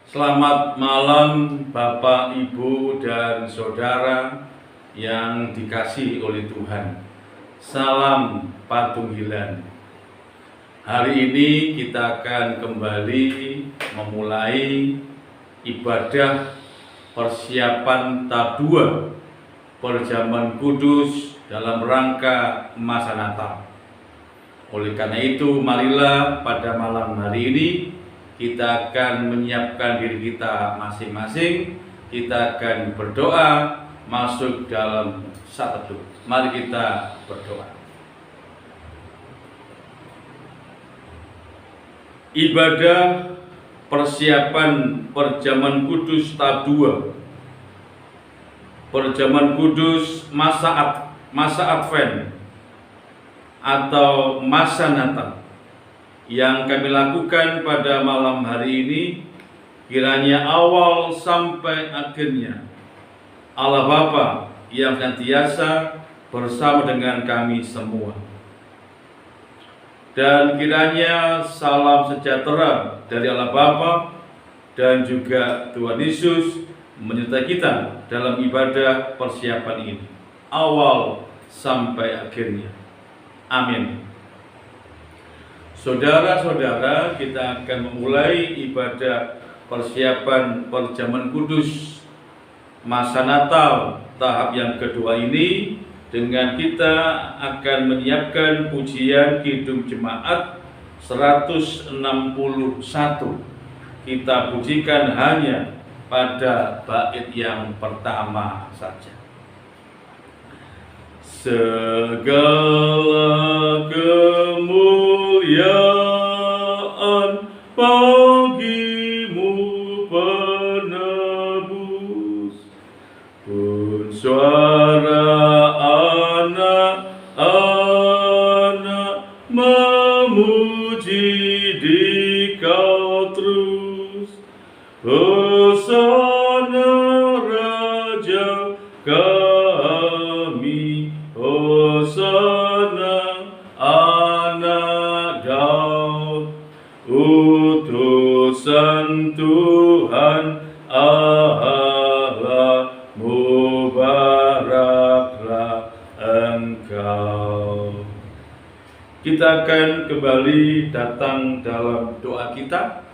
Selamat malam Bapak, Ibu, dan Saudara yang dikasihi oleh Tuhan. Salam Patunggilan. Hari ini kita akan kembali memulai ibadah persiapan tahap 2 Perjamuan Kudus dalam rangka masa Natal. Oleh karena itu, marilah pada malam hari ini kita akan menyiapkan diri kita masing-masing. Kita akan berdoa masuk dalam saat teduh. Mari kita berdoa. Ibadah persiapan Perjamuan Kudus tahap 2, Perjamuan Kudus masa Advent atau masa Natal yang kami lakukan pada malam hari ini, kiranya awal sampai akhirnya Allah Bapa yang senantiasa bersama dengan kami semua. Dan kiranya salam sejahtera dari Allah Bapa dan juga Tuhan Yesus menyertai kita dalam ibadah persiapan ini, awal sampai akhirnya. Amin. Saudara-saudara, kita akan memulai ibadah persiapan Perjamuan Kudus masa Natal tahap yang kedua ini dengan kita akan menyiapkan pujian Kidung Jemaat 161. Kita pujikan hanya pada bait yang pertama saja. Segala kemuliaan bagimu penebus, pun suara anak-anak memuji Dikau terus. Hosana Raja kami, Hosana anak Daud, utusan Tuhan Allah, mubaraklah Engkau. Kita akan kembali datang dalam doa kita.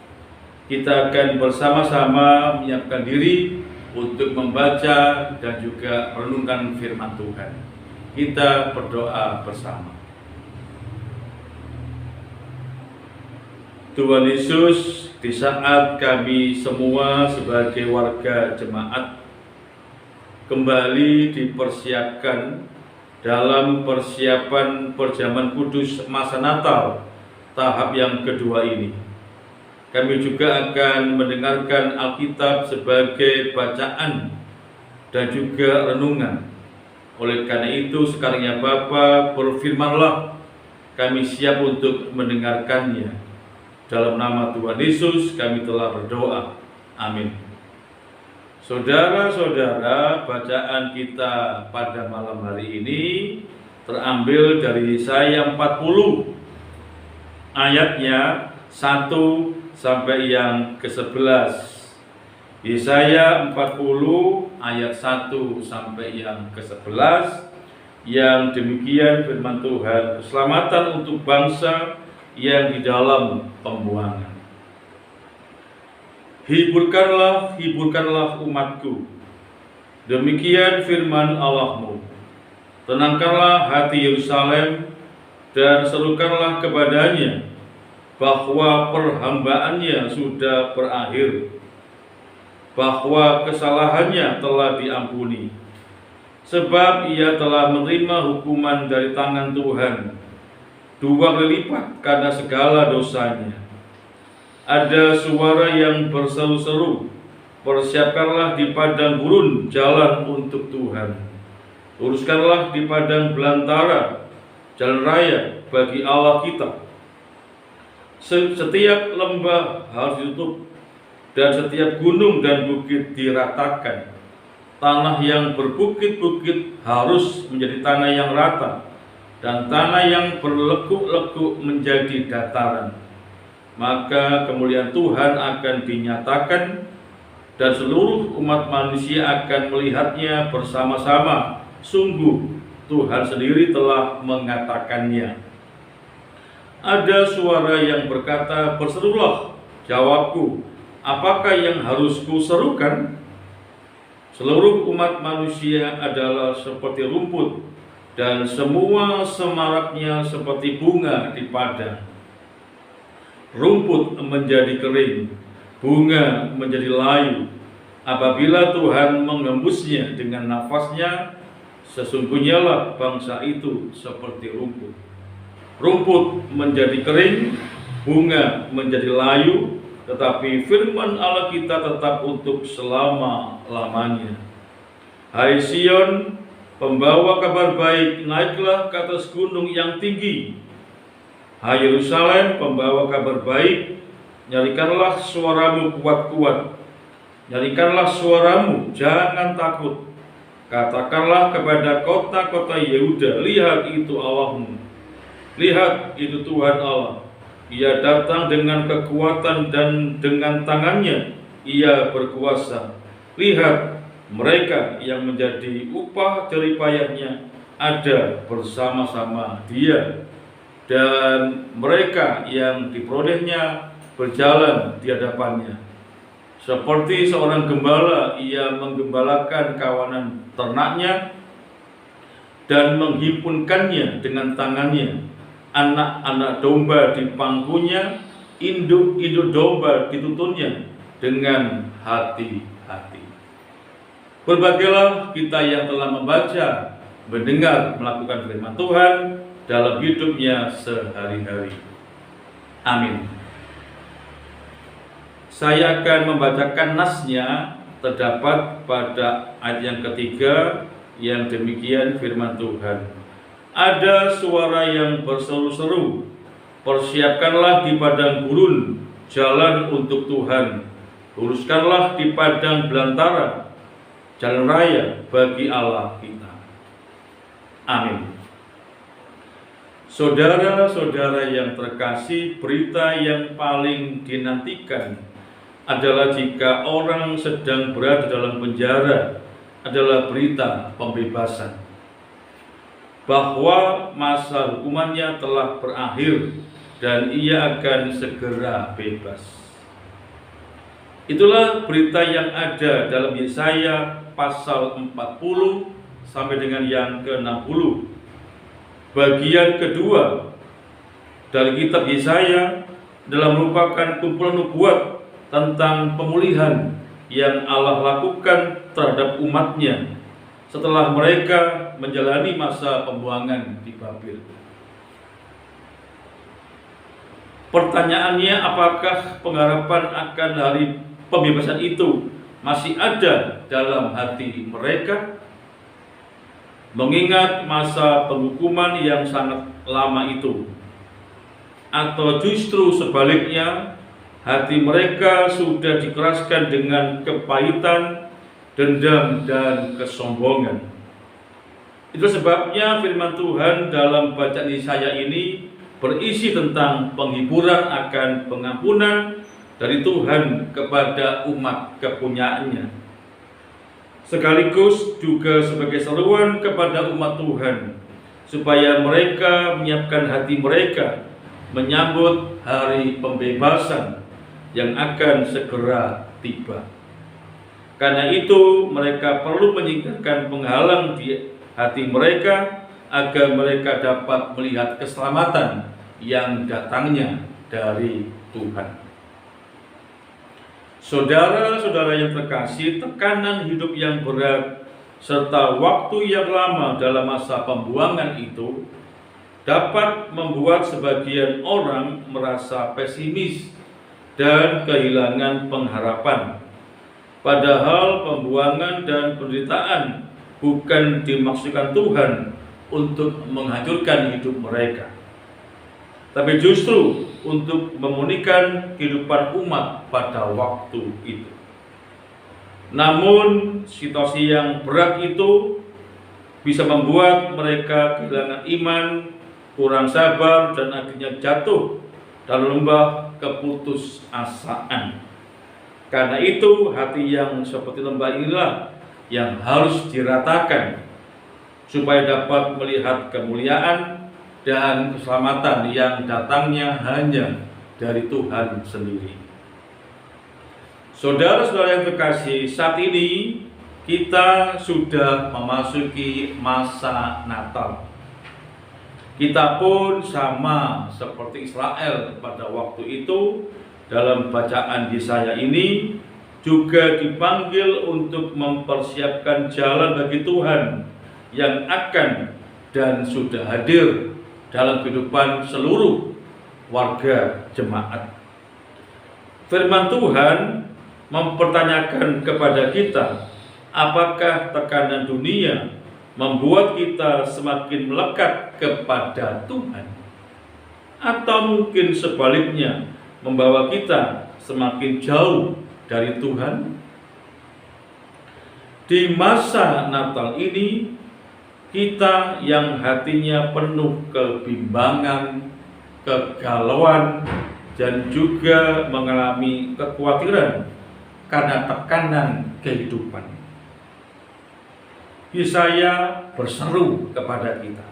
Kita akan bersama-sama menyiapkan diri untuk membaca dan juga merenungkan firman Tuhan. Kita berdoa bersama. Tuhan Yesus, di saat kami semua sebagai warga jemaat kembali dipersiapkan dalam persiapan Perjamuan Kudus masa Natal tahap yang kedua ini, kami juga akan mendengarkan Alkitab sebagai bacaan dan juga renungan. Oleh karena itu, sekarang ya Bapa, berfirmanlah, kami siap untuk mendengarkannya. Dalam nama Tuhan Yesus kami telah berdoa. Amin. Saudara-saudara, bacaan kita pada malam hari ini terambil dari Yesaya 40 ayatnya 1 sampai yang ke-11. Yesaya 40 ayat 1 sampai yang ke-11, yang demikian firman Tuhan, keselamatan untuk bangsa yang di dalam pembuangan. Hiburkanlah, hiburkanlah umatku, demikian firman Allahmu. Tenangkanlah hati Yerusalem dan serukanlah kepadanya bahwa perhambaannya sudah berakhir, bahwa kesalahannya telah diampuni, sebab ia telah menerima hukuman dari tangan Tuhan, 2 kali lipat karena segala dosanya. Ada suara yang berseru-seru, persiapkanlah di padang gurun jalan untuk Tuhan, luruskanlah di padang belantara jalan raya bagi Allah kita. Setiap lembah harus ditutup dan setiap gunung dan bukit diratakan. Tanah yang berbukit-bukit harus menjadi tanah yang rata, dan tanah yang berlekuk-lekuk menjadi dataran. maka kemuliaan Tuhan akan dinyatakan dan seluruh umat manusia akan melihatnya bersama-sama. Sungguh Tuhan sendiri telah mengatakannya. Ada suara yang berkata, "Berserulah." Jawabku, "Apakah yang harus kuserukan?" Seluruh umat manusia adalah seperti rumput, dan semua semaraknya seperti bunga di padang. Rumput menjadi kering, bunga menjadi layu. Apabila Tuhan mengembusnya dengan nafasnya, sesungguhnya lah bangsa itu seperti rumput. Rumput menjadi kering, bunga menjadi layu, tetapi firman Allah kita tetap untuk selama-lamanya. Hai Sion, pembawa kabar baik, naiklah ke atas gunung yang tinggi. Hai Yerusalem, pembawa kabar baik, nyalikanlah suaramu kuat-kuat. Nyalikanlah suaramu, jangan takut. Katakanlah kepada kota-kota Yehuda, lihat itu Allahmu. Lihat itu Tuhan Allah. Ia datang dengan kekuatan dan dengan tangannya Ia berkuasa. Lihat, mereka yang menjadi upah jeripayahnya ada bersama-sama Dia, dan mereka yang diperolehnya berjalan di hadapannya. Seperti seorang gembala, Ia menggembalakan kawanan ternaknya dan menghimpunkannya dengan tangannya. Anak-anak domba di pangkunya, induk-induk domba dituntunnya dengan hati-hati. Berbahagialah kita yang telah membaca, mendengar, melakukan firman Tuhan dalam hidupnya sehari-hari. Amin. Saya akan membacakan nasnya, terdapat pada ayat yang ketiga, yang demikian firman Tuhan. Ada suara yang berseru-seru, persiapkanlah di padang gurun jalan untuk Tuhan, luruskanlah di padang belantara jalan raya bagi Allah kita. Amin. Saudara-saudara yang terkasih, berita yang paling dinantikan adalah jika orang sedang berada dalam penjara adalah berita pembebasan, bahwa masa hukumannya telah berakhir dan ia akan segera bebas. Itulah berita yang ada dalam Yesaya pasal 40 sampai dengan yang ke-60. Bagian kedua dari kitab Yesaya adalah merupakan kumpulan nubuat tentang pemulihan yang Allah lakukan terhadap umatnya setelah mereka menjalani masa pembuangan di Babel. Pertanyaannya, apakah pengharapan akan hari pembebasan itu masih ada dalam hati mereka? Mengingat masa penghukuman yang sangat lama itu, atau justru sebaliknya, hati mereka sudah dikeraskan dengan kepahitan, dendam, dan kesombongan. Itu sebabnya firman Tuhan dalam bacaan Yesaya ini berisi tentang penghiburan akan pengampunan dari Tuhan kepada umat kepunyaannya, sekaligus juga sebagai seruan kepada umat Tuhan supaya mereka menyiapkan hati mereka menyambut hari pembebasan yang akan segera tiba. Karena itu mereka perlu menyingkirkan penghalang di hati mereka agar mereka dapat melihat keselamatan yang datangnya dari Tuhan. Saudara-saudara yang terkasih, tekanan hidup yang berat serta waktu yang lama dalam masa pembuangan itu dapat membuat sebagian orang merasa pesimis dan kehilangan pengharapan. Padahal pembuangan dan penderitaan bukan dimaksudkan Tuhan untuk menghancurkan hidup mereka, tapi justru untuk memulihkan kehidupan umat pada waktu itu. Namun situasi yang berat itu bisa membuat mereka kehilangan iman, kurang sabar, dan akhirnya jatuh dan lembah keputusasaan. Karena itu hati yang seperti lembah inilah yang harus diratakan supaya dapat melihat kemuliaan dan keselamatan yang datangnya hanya dari Tuhan sendiri. Saudara-saudara yang terkasih, saat ini kita sudah memasuki masa Natal. Kita pun sama seperti Israel pada waktu itu, dalam bacaan Yesaya ini juga dipanggil untuk mempersiapkan jalan bagi Tuhan yang akan dan sudah hadir dalam kehidupan seluruh warga jemaat. Firman Tuhan mempertanyakan kepada kita, apakah tekanan dunia membuat kita semakin melekat kepada Tuhan, atau mungkin sebaliknya membawa kita semakin jauh dari Tuhan? Di masa Natal ini, kita yang hatinya penuh kebimbangan, kegalauan, dan juga mengalami kekhawatiran karena tekanan kehidupan, Yesaya berseru kepada kita,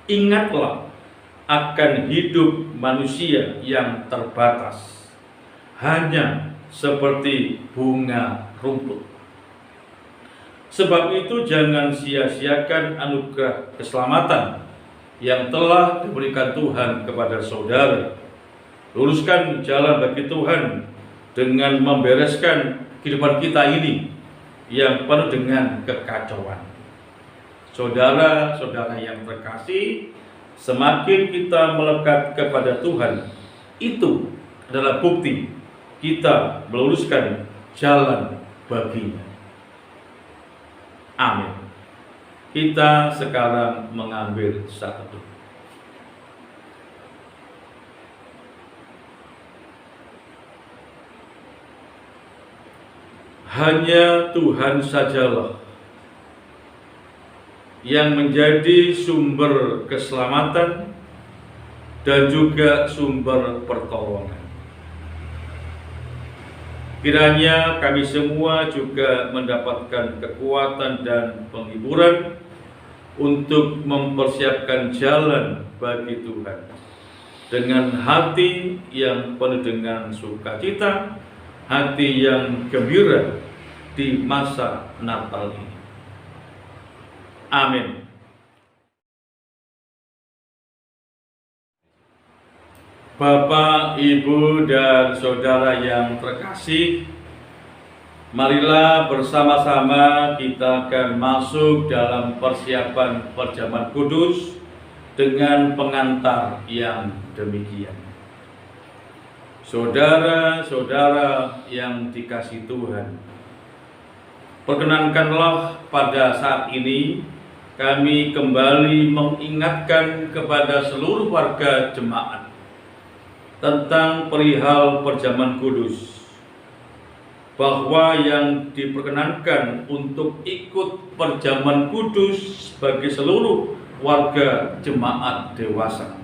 ingatlah akan hidup manusia yang terbatas, hanya seperti bunga rumput. Sebab itu jangan sia-siakan anugerah keselamatan yang telah diberikan Tuhan kepada saudara. Luruskan jalan bagi Tuhan dengan membereskan kehidupan kita ini yang penuh dengan kekacauan. Saudara-saudara yang terkasih, semakin kita melekat kepada Tuhan, itu adalah bukti kita meluruskan jalan baginya. Amin. Kita sekarang mengambil satu. Hanya Tuhan sajalah yang menjadi sumber keselamatan dan juga sumber pertolongan. Kiranya kami semua juga mendapatkan kekuatan dan penghiburan untuk mempersiapkan jalan bagi Tuhan dengan hati yang penuh dengan sukacita, hati yang gembira di masa Natal ini. Amin. Bapak, Ibu, dan saudara yang terkasih, marilah bersama-sama kita akan masuk dalam persiapan perjamuan kudus dengan pengantar yang demikian. Saudara-saudara yang dikasihi Tuhan, perkenankanlah pada saat ini kami kembali mengingatkan kepada seluruh warga jemaat tentang perihal perjamuan kudus, bahwa yang diperkenankan untuk ikut perjamuan kudus bagi seluruh warga jemaat dewasa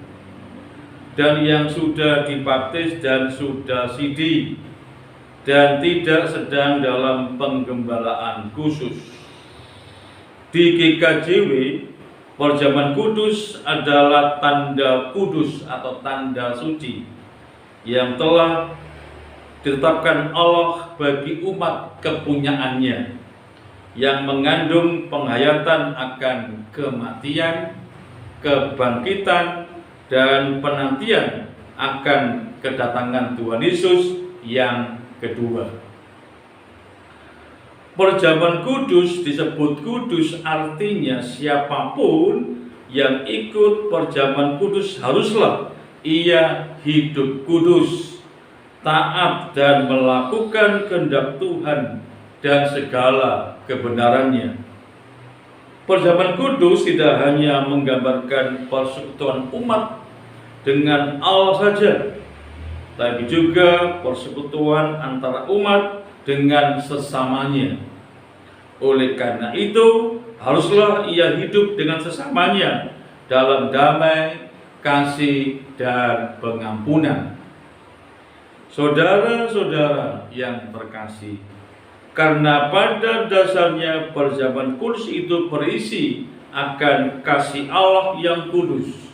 dan yang sudah dibaptis dan sudah sidi dan tidak sedang dalam penggembalaan khusus. Di GKJW, perjamuan kudus adalah tanda kudus atau tanda suci yang telah ditetapkan Allah bagi umat kepunyaannya, yang mengandung penghayatan akan kematian, kebangkitan, dan penantian akan kedatangan Tuhan Yesus yang kedua. Perjamuan kudus disebut kudus, artinya siapapun yang ikut perjamuan kudus haruslah ia hidup kudus, taat dan melakukan kehendak Tuhan dan segala kebenarannya. Perjamuan kudus tidak hanya menggambarkan persekutuan umat dengan Allah saja, tapi juga persekutuan antara umat dengan sesamanya. Oleh karena itu, haruslah ia hidup dengan sesamanya dalam damai, kasih, dan pengampunan. Saudara-saudara yang terkasih, karena pada dasarnya perjamuan kudus itu berisi akan kasih Allah yang kudus.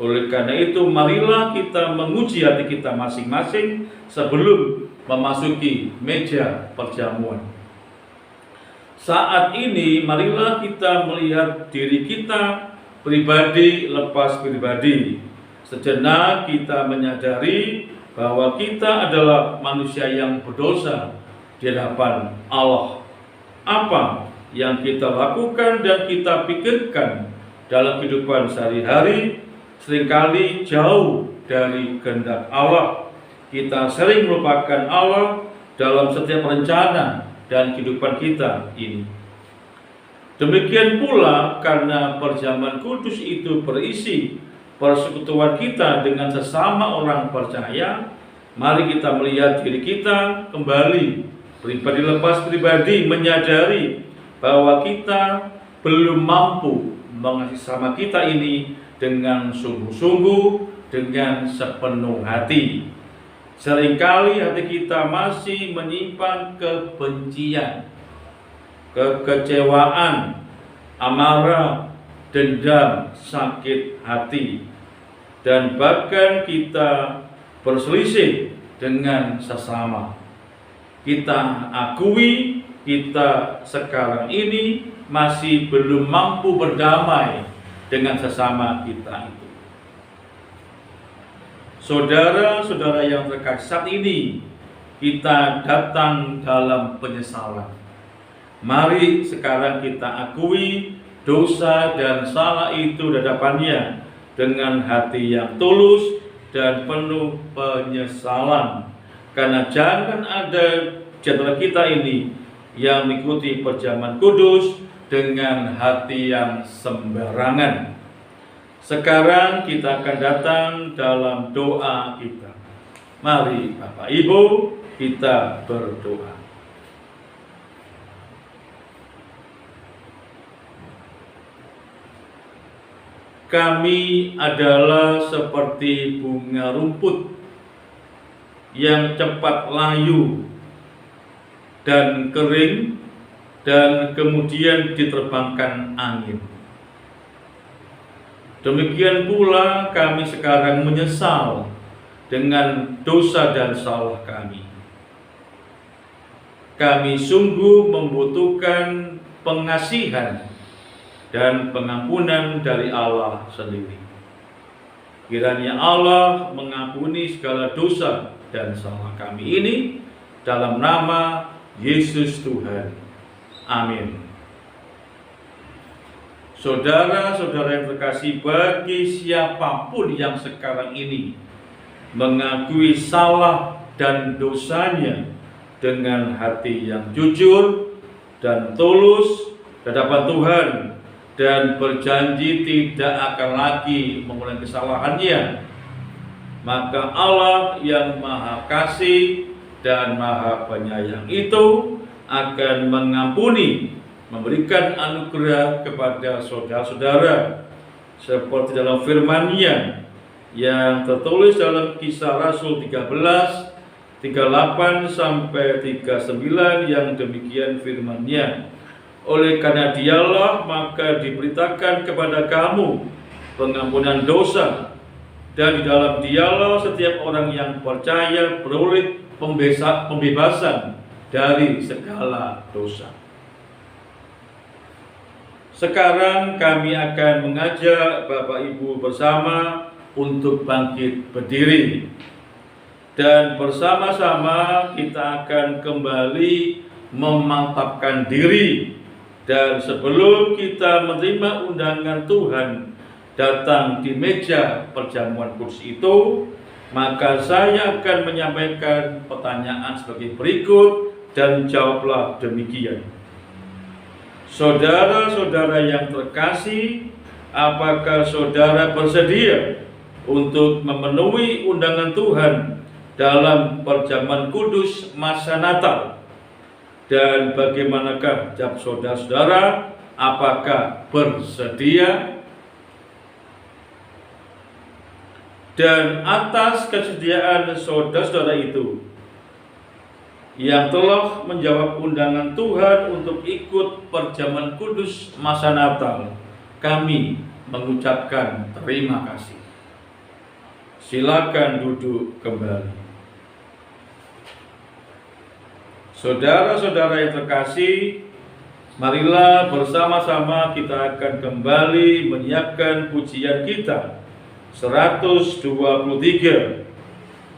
Oleh karena itu, marilah kita menguji hati kita masing-masing sebelum memasuki meja perjamuan. Saat ini, marilah kita melihat diri kita pribadi lepas pribadi. Sejenak kita menyadari bahwa kita adalah manusia yang berdosa di hadapan Allah. Apa yang kita lakukan dan kita pikirkan dalam kehidupan sehari-hari seringkali jauh dari kehendak Allah. Kita sering melupakan Allah dalam setiap rencana dan kehidupan kita ini. Demikian pula karena perjamuan kudus itu berisi persekutuan kita dengan sesama orang percaya, mari kita melihat diri kita kembali, pribadi lepas pribadi, menyadari bahwa kita belum mampu mengasihi sama kita ini dengan sungguh-sungguh, dengan sepenuh hati. Seringkali hati kita masih menyimpan kebencian, kekecewaan, amarah, dendam, sakit hati, dan bahkan kita berselisih dengan sesama. Kita akui kita sekarang ini masih belum mampu berdamai dengan sesama kita itu. Saudara-saudara yang terkasih, saat ini kita datang dalam penyesalan. Mari sekarang kita akui dosa dan salah itu di hadapannya dengan hati yang tulus dan penuh penyesalan. Karena jangan ada di antara kita ini yang mengikuti perjamuan kudus dengan hati yang sembarangan. Sekarang kita akan datang dalam doa kita. Mari Bapak Ibu kita berdoa. Kami adalah seperti bunga rumput yang cepat layu dan kering dan kemudian diterbangkan angin. Demikian pula kami sekarang menyesal dengan dosa dan salah kami. Kami sungguh membutuhkan pengasihan dan pengampunan dari Allah sendiri. Kiranya Allah mengampuni segala dosa dan salah kami ini dalam nama Yesus Tuhan. Amin. Saudara-saudara yang terkasih, bagi siapapun yang sekarang ini mengakui salah dan dosanya dengan hati yang jujur dan tulus di hadapan Tuhan dan berjanji tidak akan lagi mengulangi kesalahannya, maka Allah yang Maha Kasih dan Maha Penyayang itu akan mengampuni, memberikan anugerah kepada saudara-saudara seperti dalam firman-Nya yang tertulis dalam Kisah Rasul 13:38 sampai 39 yang demikian firman-Nya. Oleh karena Dialah maka diberitakan kepada kamu pengampunan dosa, dan di dalam Dialah setiap orang yang percaya beroleh pembebasan dari segala dosa. Sekarang kami akan mengajak Bapak Ibu bersama untuk bangkit berdiri. Dan bersama-sama kita akan kembali memantapkan diri. Dan sebelum kita menerima undangan Tuhan datang di meja perjamuan kudus itu, maka saya akan menyampaikan pertanyaan sebagai berikut dan jawablah demikian. Saudara-saudara yang terkasih, apakah saudara bersedia untuk memenuhi undangan Tuhan dalam perjamuan kudus masa Natal? Dan bagaimanakah jawab saudara-saudara? Apakah bersedia? dan atas kesediaan saudara-saudara itu yang telah menjawab undangan Tuhan untuk ikut perjamuan kudus masa Natal, kami mengucapkan terima kasih. Silakan duduk kembali. Saudara-saudara yang terkasih, marilah bersama-sama kita akan kembali menyiapkan pujian kita 123.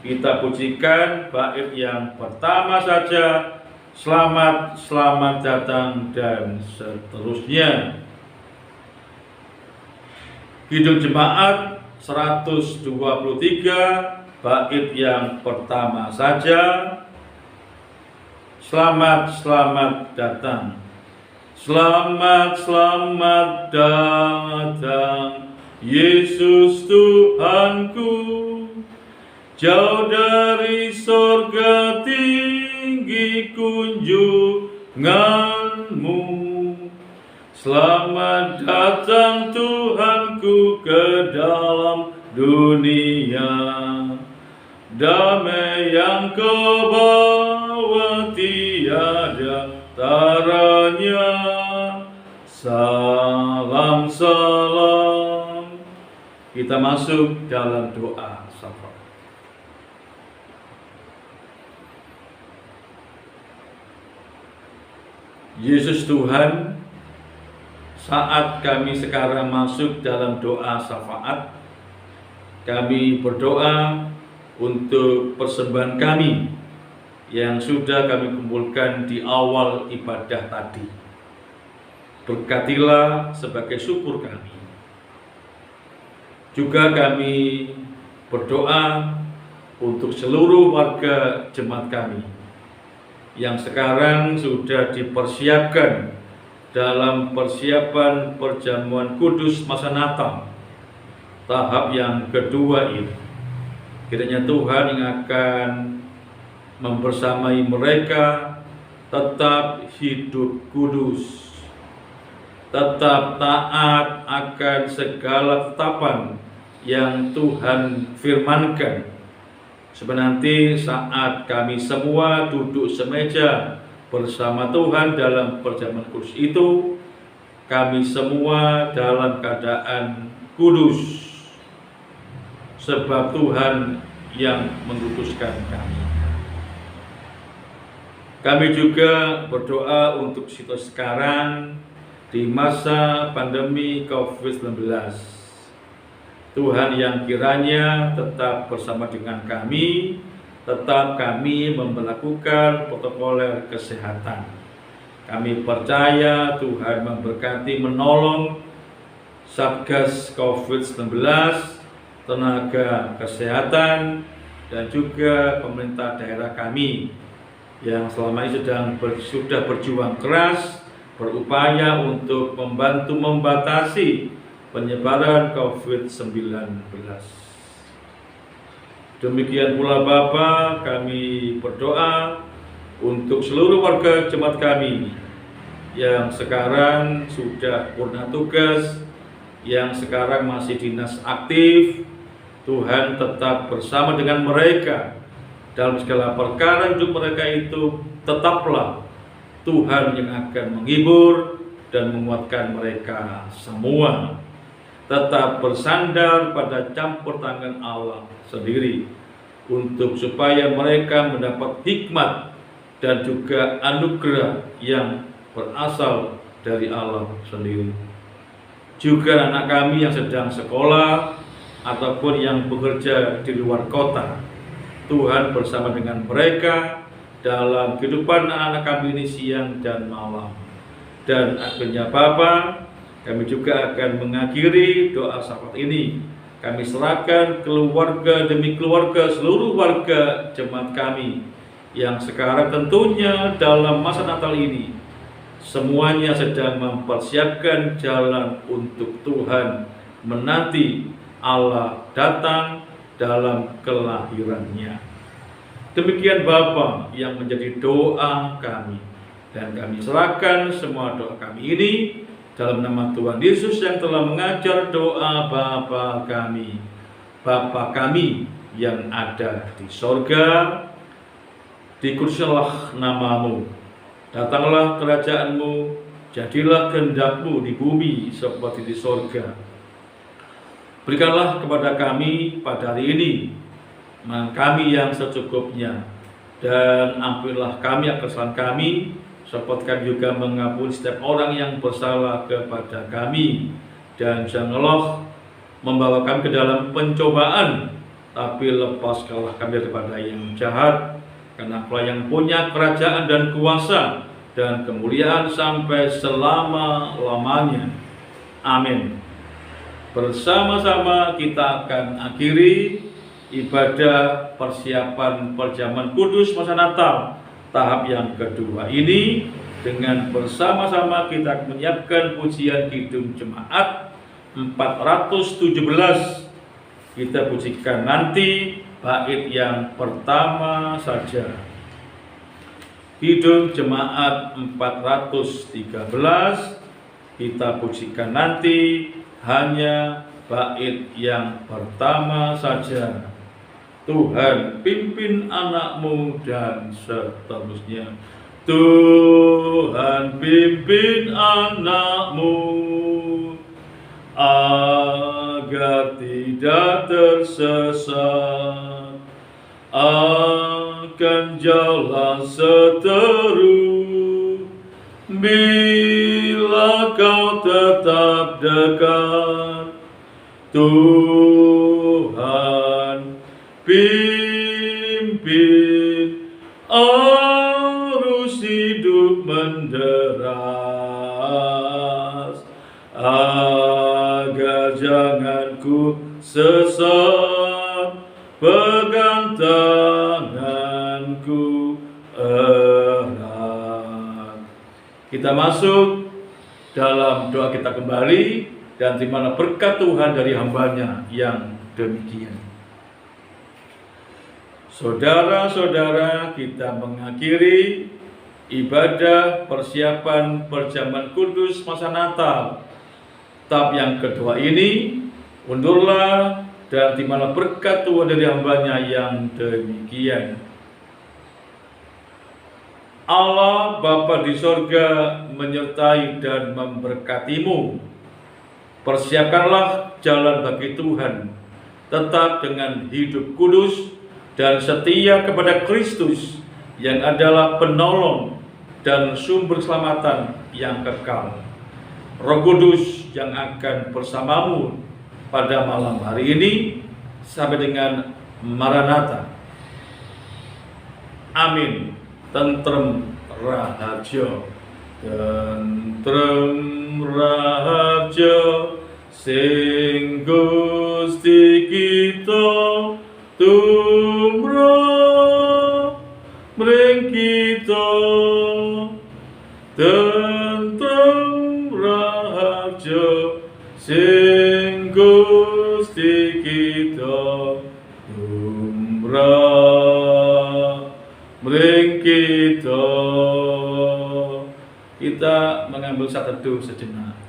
Kita pujikan bait yang pertama saja, selamat, selamat datang, dan seterusnya. Kidung Jemaat 123, bait yang pertama saja, selamat, selamat datang. Selamat, selamat datang, Yesus Tuhanku. Jauh dari sorga tinggi kunjunganmu. Selamat datang Tuhanku ke dalam dunia. Damai yang kau bawa tiada taranya. Salam, salam. Kita masuk dalam doa syafaat. Yesus Tuhan, saat kami sekarang masuk dalam doa syafaat, kami berdoa untuk persembahan kami yang sudah kami kumpulkan di awal ibadah tadi. Berkatilah sebagai syukur kami. Juga kami berdoa untuk seluruh warga jemaat kami yang sekarang sudah dipersiapkan dalam persiapan perjamuan kudus masa Natal tahap yang kedua ini. Kiranya Tuhan yang akan membersamai mereka tetap hidup kudus, tetap taat akan segala ketetapan yang Tuhan firmankan. Sebenarnya saat kami semua duduk semeja bersama Tuhan dalam perjamuan kudus itu, kami semua dalam keadaan kudus, sebab Tuhan yang mengutuskan kami. Kami juga berdoa untuk situasi sekarang di masa pandemi COVID-19. Tuhan yang kiranya tetap bersama dengan kami, tetap kami memperlakukan protokol kesehatan. Kami percaya Tuhan memberkati, menolong Satgas COVID-19, tenaga kesehatan, dan juga pemerintah daerah kami yang selama ini sudah berjuang keras, berupaya untuk membantu membatasi penyebaran COVID-19. Demikian pula Bapa, kami berdoa untuk seluruh warga jemaat kami yang sekarang sudah purna tugas, yang sekarang masih dinas aktif. Tuhan tetap bersama dengan mereka dalam segala perkara hidup mereka itu. Tetaplah Tuhan yang akan menghibur dan menguatkan mereka semua. Tetap bersandar pada campur tangan Allah sendiri untuk supaya mereka mendapat hikmat dan juga anugerah yang berasal dari Allah sendiri. Juga anak kami yang sedang sekolah ataupun yang bekerja di luar kota, Tuhan bersama dengan mereka dalam kehidupan anak kami ini siang dan malam. Dan akhirnya Bapa, kami juga akan mengakhiri doa syafaat ini. Kami serahkan keluarga demi keluarga, seluruh warga jemaat kami yang sekarang tentunya dalam masa Natal ini semuanya sedang mempersiapkan jalan untuk Tuhan menanti Allah datang dalam kelahirannya. Demikian Bapa yang menjadi doa kami, dan kami serahkan semua doa kami ini dalam nama Tuhan Yesus yang telah mengajar doa Bapa kami. Bapa kami yang ada di sorga, dikuduskanlah namamu, datanglah kerajaanmu, jadilah kehendakmu di bumi seperti di sorga. Berikanlah kepada kami pada hari ini makan kami yang secukupnya, dan ampunilah kami akan kesalahan kami, seperti kami juga mengampuni setiap orang yang bersalah kepada kami. Dan janganlah membawa kami ke dalam pencobaan, tapi lepaskanlah kami daripada yang jahat, karena Engkau yang punya kerajaan dan kuasa dan kemuliaan sampai selama-lamanya. Amin. Bersama-sama kita akan akhiri ibadah persiapan perjamuan kudus masa Natal tahap yang kedua ini dengan bersama-sama kita menyiapkan pujian Kidung Jemaat 417. Kita pujikan nanti bait yang pertama saja. Kidung Jemaat 413 kita pujikan nanti hanya bait yang pertama saja. Tuhan pimpin anakmu dan seterusnya. Tuhan pimpin anakmu agar tidak tersesat akan jalan seteru. Bila kau tetap dekat, Tuhan pimpin arus hidup menderas, agar jangan ku sesat, pegang tanganku erat. Kita masuk dalam doa kita kembali dan terimalah berkat Tuhan dari hamba-Nya yang demikian. Saudara-saudara, kita mengakhiri ibadah persiapan perjamuan kudus masa Natal tahap yang kedua ini. Undurlah dan terimalah berkat Tuhan dari hamba-Nya yang demikian. Allah Bapa di sorga menyertai dan memberkatimu. Persiapkanlah jalan bagi Tuhan, tetap dengan hidup kudus dan setia kepada Kristus yang adalah penolong dan sumber keselamatan yang kekal. Roh Kudus yang akan bersamamu pada malam hari ini sampai dengan Maranatha. Amin. Tentrem raharja, tentrem raharja, sing Gusti kita tumrap mring kita. Tentrem raharja, sing Gusti kita tumrap mring kita. Kita mengambil saat teduh sejenak.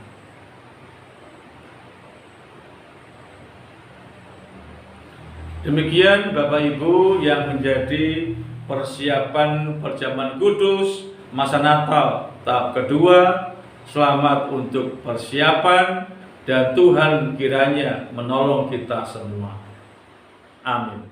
Demikian Bapak Ibu yang menjadi persiapan perjamuan kudus masa Natal tahap kedua. Selamat untuk persiapan dan Tuhan kiranya menolong kita semua. Amin.